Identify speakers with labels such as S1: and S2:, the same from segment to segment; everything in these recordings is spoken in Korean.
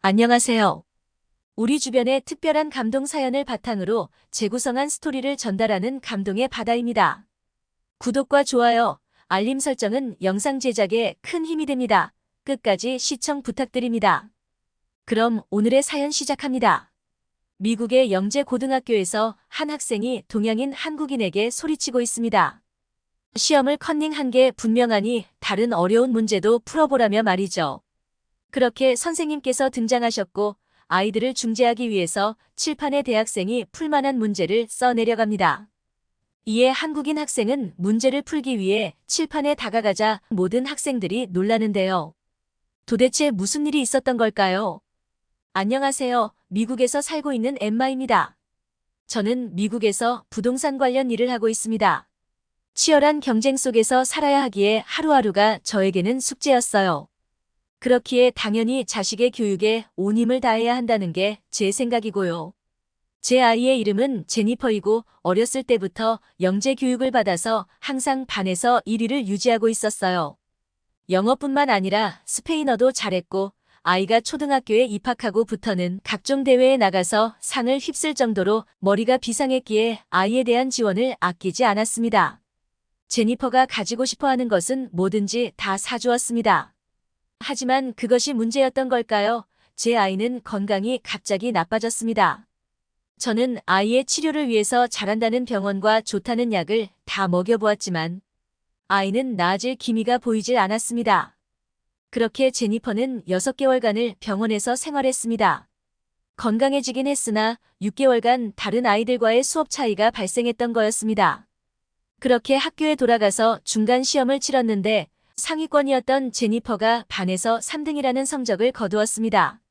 S1: 안녕하세요. 우리 주변의 특별한 감동 사연을 바탕으로 재구성한 스토리를 전달하는 감동의 바다입니다. 구독과 좋아요, 알림 설정은 영상 제작에 큰 힘이 됩니다. 끝까지 시청 부탁드립니다. 그럼 오늘의 사연 시작합니다. 미국의 영재 고등학교에서 한 학생이 동양인 한국인에게 소리치고 있습니다. 시험을 컨닝한 게 분명하니 다른 어려운 문제도 풀어보라며 말이죠. 그렇게 선생님께서 등장하셨고 아이들을 중재하기 위해서 칠판에 대학생이 풀만한 문제를 써내려갑니다. 이에 한국인 학생은 문제를 풀기 위해 칠판에 다가가자 모든 학생들이 놀라는데요. 도대체 무슨 일이 있었던 걸까요? 안녕하세요. 미국에서 살고 있는 엠마입니다. 저는 미국에서 부동산 관련 일을 하고 있습니다. 치열한 경쟁 속에서 살아야 하기에 하루하루가 저에게는 숙제였어요. 그렇기에 당연히 자식의 교육에 온 힘을 다해야 한다는 게 제 생각이고요. 제 아이의 이름은 제니퍼이고 어렸을 때부터 영재 교육을 받아서 항상 반에서 1위를 유지하고 있었어요. 영어뿐만 아니라 스페인어도 잘했고 아이가 초등학교에 입학하고부터는 각종 대회에 나가서 상을 휩쓸 정도로 머리가 비상했기에 아이에 대한 지원을 아끼지 않았습니다. 제니퍼가 가지고 싶어 하는 것은 뭐든지 다 사주었습니다. 하지만 그것이 문제였던 걸까요? 제 아이는 건강이 갑자기 나빠졌습니다. 저는 아이의 치료를 위해서 잘한다는 병원과 좋다는 약을 다 먹여보았지만 아이는 나아질 기미가 보이질 않았습니다. 그렇게 제니퍼는 6개월간을 병원에서 생활했습니다. 건강해지긴 했으나 6개월간 다른 아이들과의 수업 차이가 발생했던 거였습니다. 그렇게 학교에 돌아가서 중간 시험을 치렀는데 상위권이었던 제니퍼가 반에서 3등이라는 성적을 거두었습니다.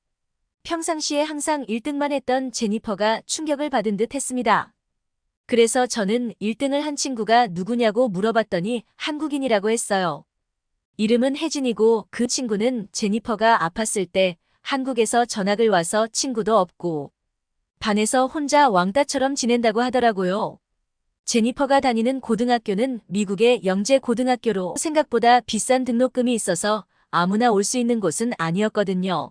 S1: 평상시에 항상 1등만 했던 제니퍼가 충격을 받은 듯 했습니다. 그래서 저는 1등을 한 친구가 누구냐고 물어봤더니 한국인이라고 했어요. 이름은 혜진이고 그 친구는 제니퍼가 아팠을 때 한국에서 전학을 와서 친구도 없고 반에서 혼자 왕따처럼 지낸다고 하더라고요. 제니퍼가 다니는 고등학교는 미국의 영재 고등학교로 생각보다 비싼 등록금이 있어서 아무나 올 수 있는 곳은 아니었거든요.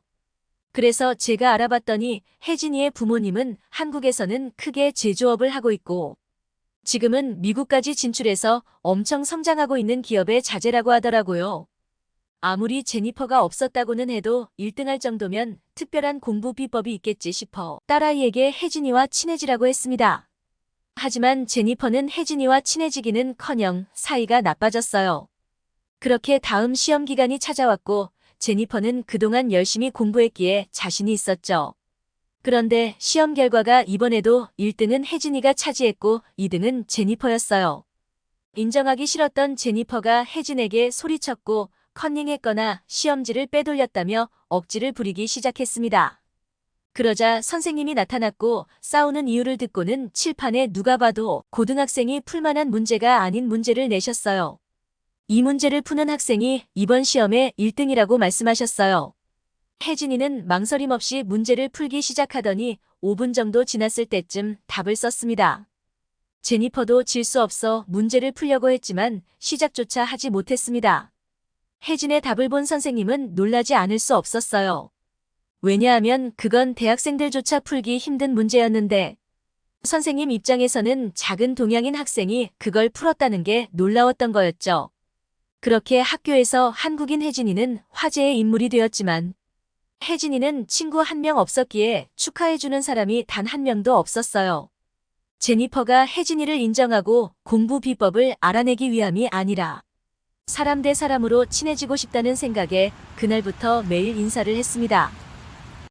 S1: 그래서 제가 알아봤더니 혜진이의 부모님은 한국에서는 크게 제조업을 하고 있고 지금은 미국까지 진출해서 엄청 성장하고 있는 기업의 자제라고 하더라고요. 아무리 제니퍼가 없었다고는 해도 1등할 정도면 특별한 공부 비법이 있겠지 싶어 딸아이에게 혜진이와 친해지라고 했습니다. 하지만 제니퍼는 혜진이와 친해지기는커녕 사이가 나빠졌어요. 그렇게 다음 시험 기간이 찾아왔고 제니퍼는 그동안 열심히 공부했기에 자신이 있었죠. 그런데 시험 결과가 이번에도 1등은 혜진이가 차지했고 2등은 제니퍼였어요. 인정하기 싫었던 제니퍼가 혜진에게 소리쳤고 컨닝했거나 시험지를 빼돌렸다며 억지를 부리기 시작했습니다. 그러자 선생님이 나타났고 싸우는 이유를 듣고는 칠판에 누가 봐도 고등학생이 풀만한 문제가 아닌 문제를 내셨어요. 이 문제를 푸는 학생이 이번 시험에 1등이라고 말씀하셨어요. 혜진이는 망설임 없이 문제를 풀기 시작하더니 5분 정도 지났을 때쯤 답을 썼습니다. 제니퍼도 질 수 없어 문제를 풀려고 했지만 시작조차 하지 못했습니다. 혜진의 답을 본 선생님은 놀라지 않을 수 없었어요. 왜냐하면 그건 대학생들조차 풀기 힘든 문제였는데 선생님 입장에서는 작은 동양인 학생이 그걸 풀었다는 게 놀라웠던 거였죠. 그렇게 학교에서 한국인 혜진이는 화제의 인물이 되었지만 혜진이는 친구 한 명 없었기에 축하해주는 사람이 단 한 명도 없었어요. 제니퍼가 혜진이를 인정하고 공부 비법을 알아내기 위함이 아니라 사람 대 사람으로 친해지고 싶다는 생각에 그날부터 매일 인사를 했습니다.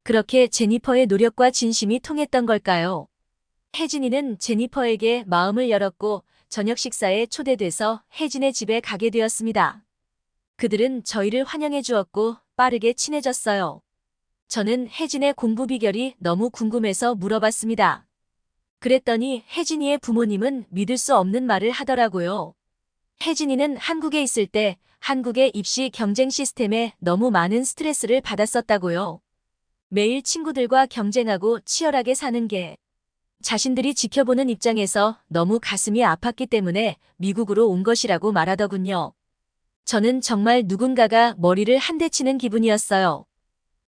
S1: 그렇게 제니퍼의 노력과 진심이 통했던 걸까요? 혜진이는 제니퍼에게 마음을 열었고 저녁 식사에 초대돼서 혜진의 집에 가게 되었습니다. 그들은 저희를 환영해 주었고 빠르게 친해졌어요. 저는 혜진의 공부 비결이 너무 궁금해서 물어봤습니다. 그랬더니 혜진이의 부모님은 믿을 수 없는 말을 하더라고요. 혜진이는 한국에 있을 때 한국의 입시 경쟁 시스템에 너무 많은 스트레스를 받았었다고요. 매일 친구들과 경쟁하고 치열하게 사는 게 자신들이 지켜보는 입장에서 너무 가슴이 아팠기 때문에 미국으로 온 것이라고 말하더군요. 저는 정말 누군가가 머리를 한 대 치는 기분이었어요.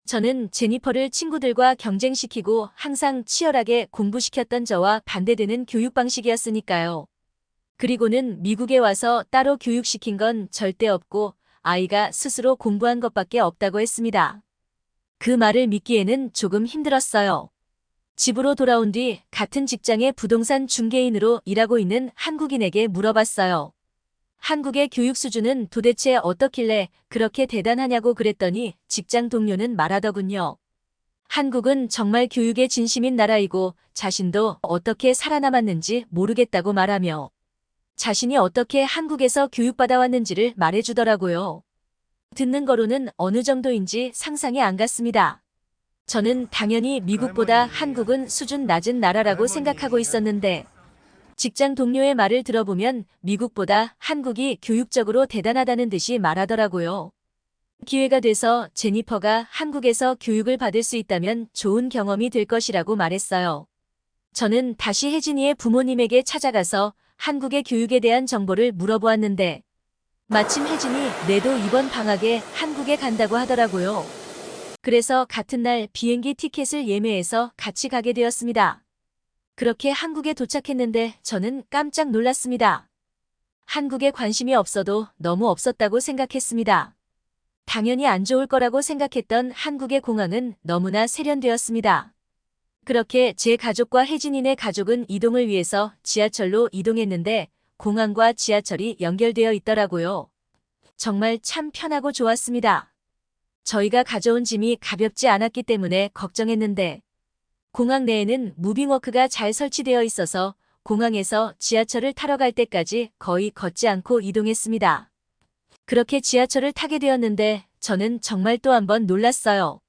S1: 저는 제니퍼를 친구들과 경쟁시키고 항상 치열하게 공부시켰던 저와 반대되는 교육 방식이었으니까요. 그리고는 미국에 와서 따로 교육시킨 건 절대 없고 아이가 스스로 공부한 것밖에 없다고 했습니다. 그 말을 믿기에는 조금 힘들었어요. 집으로 돌아온 뒤 같은 직장의 부동산 중개인으로 일하고 있는 한국인에게 물어봤어요. 한국의 교육 수준은 도대체 어떻길래 그렇게 대단하냐고 그랬더니 직장 동료는 말하더군요. 한국은 정말 교육에 진심인 나라이고 자신도 어떻게 살아남았는지 모르겠다고 말하며 자신이 어떻게 한국에서 교육받아 왔는지를 말해주더라고요. 듣는 거로는 어느 정도인지 상상이 안 갔습니다. 저는 당연히 미국보다 한국은 수준 낮은 나라라고 생각하고 있었는데 직장 동료의 말을 들어보면 미국보다 한국이 교육적으로 대단하다는 듯이 말하더라고요. 기회가 돼서 제니퍼가 한국에서 교육을 받을 수 있다면 좋은 경험이 될 것이라고 말했어요. 저는 다시 혜진이의 부모님에게 찾아가서 한국의 교육에 대한 정보를 물어보았는데 마침 혜진이 내도 이번 방학에 한국에 간다고 하더라고요. 그래서 같은 날 비행기 티켓을 예매해서 같이 가게 되었습니다. 그렇게 한국에 도착했는데 저는 깜짝 놀랐습니다. 한국에 관심이 없어도 너무 없었다고 생각했습니다. 당연히 안 좋을 거라고 생각했던 한국의 공항은 너무나 세련되었습니다. 그렇게 제 가족과 혜진이네 가족은 이동을 위해서 지하철로 이동했는데 공항과 지하철이 연결되어 있더라고요. 정말 참 편하고 좋았습니다. 저희가 가져온 짐이 가볍지 않았기 때문에 걱정했는데 공항 내에는 무빙워크가 잘 설치되어 있어서 공항에서 지하철을 타러 갈 때까지 거의 걷지 않고 이동했습니다. 그렇게 지하철을 타게 되었는데 저는 정말 또 한 번 놀랐어요.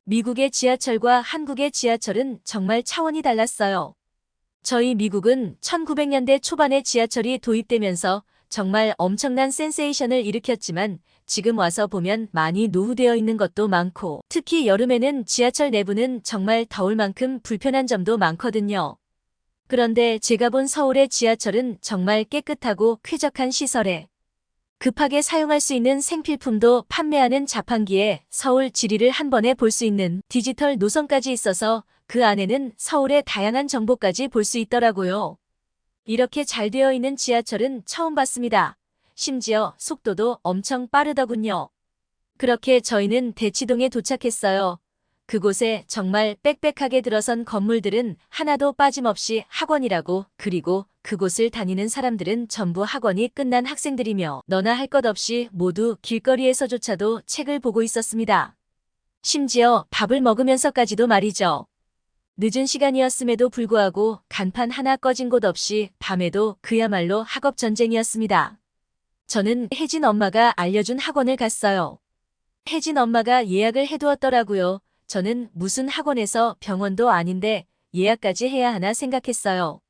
S1: 미국의 지하철과 한국의 지하철은 정말 차원이 달랐어요. 저희 미국은 1900년대 초반에 지하철이 도입되면서 정말 엄청난 센세이션을 일으켰지만 지금 와서 보면 많이 노후되어 있는 것도 많고 특히 여름에는 지하철 내부는 정말 더울 만큼 불편한 점도 많거든요. 그런데 제가 본 서울의 지하철은 정말 깨끗하고 쾌적한 시설에 급하게 사용할 수 있는 생필품도 판매하는 자판기에 서울 지리를 한 번에 볼 수 있는 디지털 노선까지 있어서 그 안에는 서울의 다양한 정보까지 볼 수 있더라고요. 이렇게 잘 되어 있는 지하철은 처음 봤습니다. 심지어 속도도 엄청 빠르더군요. 그렇게 저희는 대치동에 도착했어요. 그곳에 정말 빽빽하게 들어선 건물들은 하나도 빠짐없이 학원이라고 그리고 그곳을 다니는 사람들은 전부 학원이 끝난 학생들이며 너나 할 것 없이 모두 길거리에서조차도 책을 보고 있었습니다. 심지어 밥을 먹으면서까지도 말이죠. 늦은 시간이었음에도 불구하고 간판 하나 꺼진 곳 없이 밤에도 그야말로 학업 전쟁이었습니다. 저는 혜진 엄마가 알려준 학원을 갔어요. 혜진 엄마가 예약을 해두었더라고요. 저는 무슨 학원에서 병원도 아닌데 예약까지 해야 하나 생각했어요.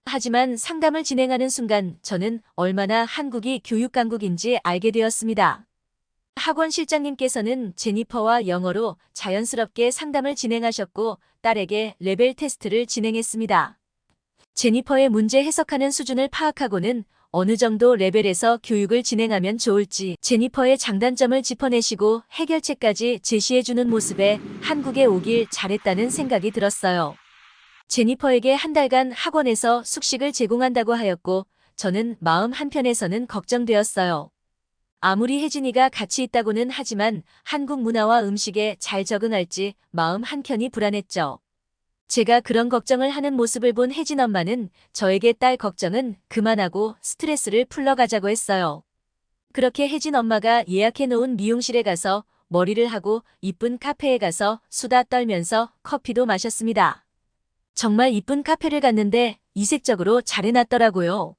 S1: 하지만 상담을 진행하는 순간 저는 얼마나 한국이 교육 강국인지 알게 되었습니다. 학원 실장님께서는 제니퍼와 영어로 자연스럽게 상담을 진행하셨고 딸에게 레벨 테스트를 진행했습니다. 제니퍼의 문제 해석하는 수준을 파악하고는 어느 정도 레벨에서 교육을 진행하면 좋을지 제니퍼의 장단점을 짚어내시고 해결책까지 제시해주는 모습에 한국에 오길 잘했다는 생각이 들었어요. 제니퍼에게 한 달간 학원에서 숙식을 제공한다고 하였고 저는 마음 한편에서는 걱정되었어요. 아무리 혜진이가 같이 있다고는 하지만 한국 문화와 음식에 잘 적응할지 마음 한켠이 불안했죠. 제가 그런 걱정을 하는 모습을 본 혜진 엄마는 저에게 딸 걱정은 그만하고 스트레스를 풀러가자고 했어요. 그렇게 혜진 엄마가 예약해 놓은 미용실에 가서 머리를 하고 이쁜 카페에 가서 수다 떨면서 커피도 마셨습니다. 정말 이쁜 카페를 갔는데 이색적으로 잘 해놨더라고요.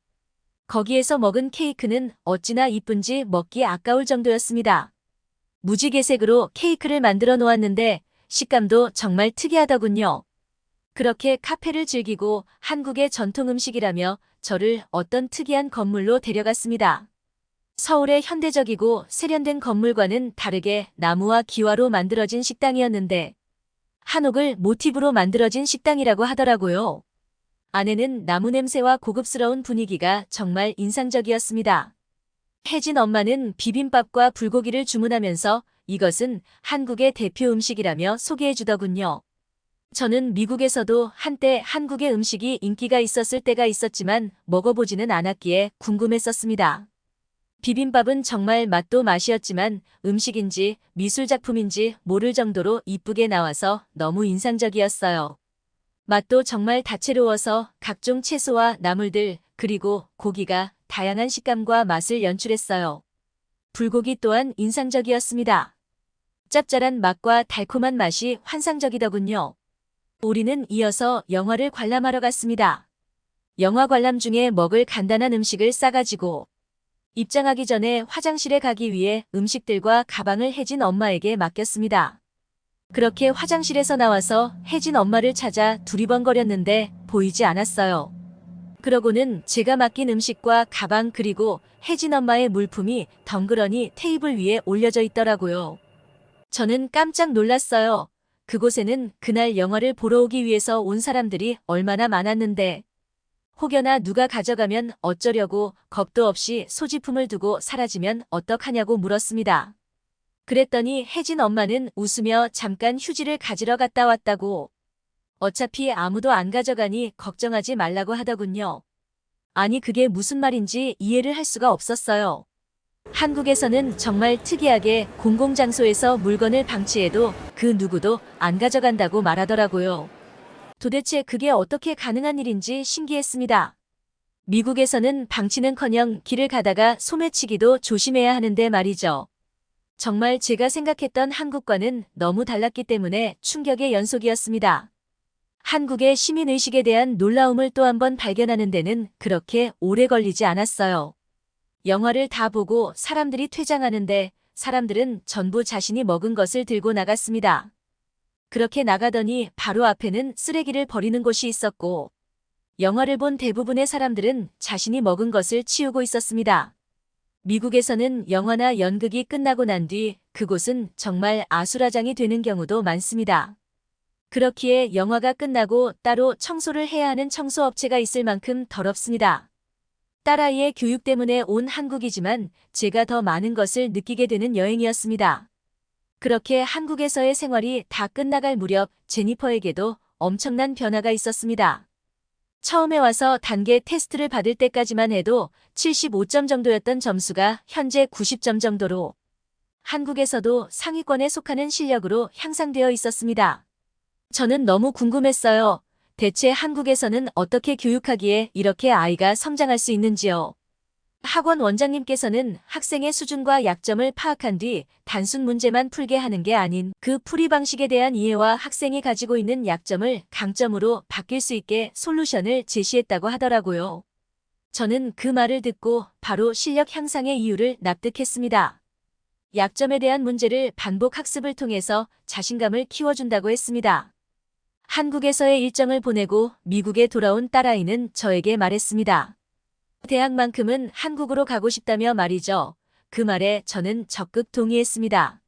S1: 거기에서 먹은 케이크는 어찌나 이쁜지 먹기 아까울 정도였습니다. 무지개색으로 케이크를 만들어 놓았는데 식감도 정말 특이하더군요. 그렇게 카페를 즐기고 한국의 전통 음식이라며 저를 어떤 특이한 건물로 데려갔습니다. 서울의 현대적이고 세련된 건물과는 다르게 나무와 기와로 만들어진 식당이었는데 한옥을 모티브로 만들어진 식당이라고 하더라고요. 안에는 나무 냄새와 고급스러운 분위기가 정말 인상적이었습니다. 혜진 엄마는 비빔밥과 불고기를 주문하면서 이것은 한국의 대표 음식이라며 소개해 주더군요. 저는 미국에서도 한때 한국의 음식이 인기가 있었을 때가 있었지만 먹어보지는 않았기에 궁금했었습니다. 비빔밥은 정말 맛도 맛이었지만 음식인지 미술작품인지 모를 정도로 이쁘게 나와서 너무 인상적이었어요. 맛도 정말 다채로워서 각종 채소와 나물들 그리고 고기가 다양한 식감과 맛을 연출했어요. 불고기 또한 인상적이었습니다. 짭짤한 맛과 달콤한 맛이 환상적이더군요. 우리는 이어서 영화를 관람하러 갔습니다. 영화 관람 중에 먹을 간단한 음식을 싸가지고 입장하기 전에 화장실에 가기 위해 음식들과 가방을 혜진 엄마에게 맡겼습니다. 그렇게 화장실에서 나와서 혜진 엄마를 찾아 두리번거렸는데 보이지 않았어요. 그러고는 제가 맡긴 음식과 가방 그리고 혜진 엄마의 물품이 덩그러니 테이블 위에 올려져 있더라고요. 저는 깜짝 놀랐어요. 그곳에는 그날 영화를 보러 오기 위해서 온 사람들이 얼마나 많았는데 혹여나 누가 가져가면 어쩌려고 겁도 없이 소지품을 두고 사라지면 어떡하냐고 물었습니다. 그랬더니 혜진 엄마는 웃으며 잠깐 휴지를 가지러 갔다 왔다고. 어차피 아무도 안 가져가니 걱정하지 말라고 하더군요. 아니 그게 무슨 말인지 이해를 할 수가 없었어요. 한국에서는 정말 특이하게 공공장소에서 물건을 방치해도 그 누구도 안 가져간다고 말하더라고요. 도대체 그게 어떻게 가능한 일인지 신기했습니다. 미국에서는 방치는커녕 길을 가다가 소매치기도 조심해야 하는데 말이죠. 정말 제가 생각했던 한국과는 너무 달랐기 때문에 충격의 연속이었습니다. 한국의 시민의식에 대한 놀라움을 또 한 번 발견하는 데는 그렇게 오래 걸리지 않았어요. 영화를 다 보고 사람들이 퇴장하는데 사람들은 전부 자신이 먹은 것을 들고 나갔습니다. 그렇게 나가더니 바로 앞에는 쓰레기를 버리는 곳이 있었고 영화를 본 대부분의 사람들은 자신이 먹은 것을 치우고 있었습니다. 미국에서는 영화나 연극이 끝나고 난 뒤 그곳은 정말 아수라장이 되는 경우도 많습니다. 그렇기에 영화가 끝나고 따로 청소를 해야 하는 청소업체가 있을 만큼 더럽습니다. 딸아이의 교육 때문에 온 한국이지만 제가 더 많은 것을 느끼게 되는 여행이었습니다. 그렇게 한국에서의 생활이 다 끝나갈 무렵 제니퍼에게도 엄청난 변화가 있었습니다. 처음에 와서 단계 테스트를 받을 때까지만 해도 75점 정도였던 점수가 현재 90점 정도로 한국에서도 상위권에 속하는 실력으로 향상되어 있었습니다. 저는 너무 궁금했어요. 대체 한국에서는 어떻게 교육하기에 이렇게 아이가 성장할 수 있는지요? 학원 원장님께서는 학생의 수준과 약점을 파악한 뒤 단순 문제만 풀게 하는 게 아닌 그 풀이 방식에 대한 이해와 학생이 가지고 있는 약점을 강점으로 바뀔 수 있게 솔루션을 제시했다고 하더라고요. 저는 그 말을 듣고 바로 실력 향상의 이유를 납득했습니다. 약점에 대한 문제를 반복 학습을 통해서 자신감을 키워준다고 했습니다. 한국에서의 일정을 보내고 미국에 돌아온 딸아이는 저에게 말했습니다. 대학만큼은 한국으로 가고 싶다며 말이죠. 그 말에 저는 적극 동의했습니다.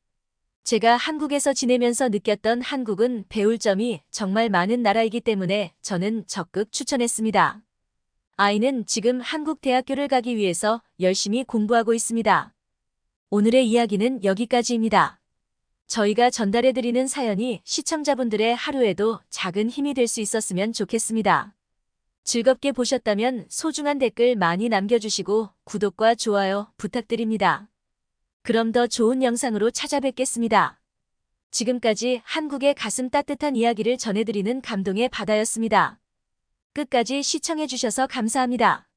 S1: 제가 한국에서 지내면서 느꼈던 한국은 배울 점이 정말 많은 나라이기 때문에 저는 적극 추천했습니다. 아이는 지금 한국 대학교를 가기 위해서 열심히 공부하고 있습니다. 오늘의 이야기는 여기까지입니다. 저희가 전달해드리는 사연이 시청자분들의 하루에도 작은 힘이 될 수 있었으면 좋겠습니다. 즐겁게 보셨다면 소중한 댓글 많이 남겨주시고 구독과 좋아요 부탁드립니다. 그럼 더 좋은 영상으로 찾아뵙겠습니다. 지금까지 한국의 가슴 따뜻한 이야기를 전해드리는 감동의 바다였습니다. 끝까지 시청해주셔서 감사합니다.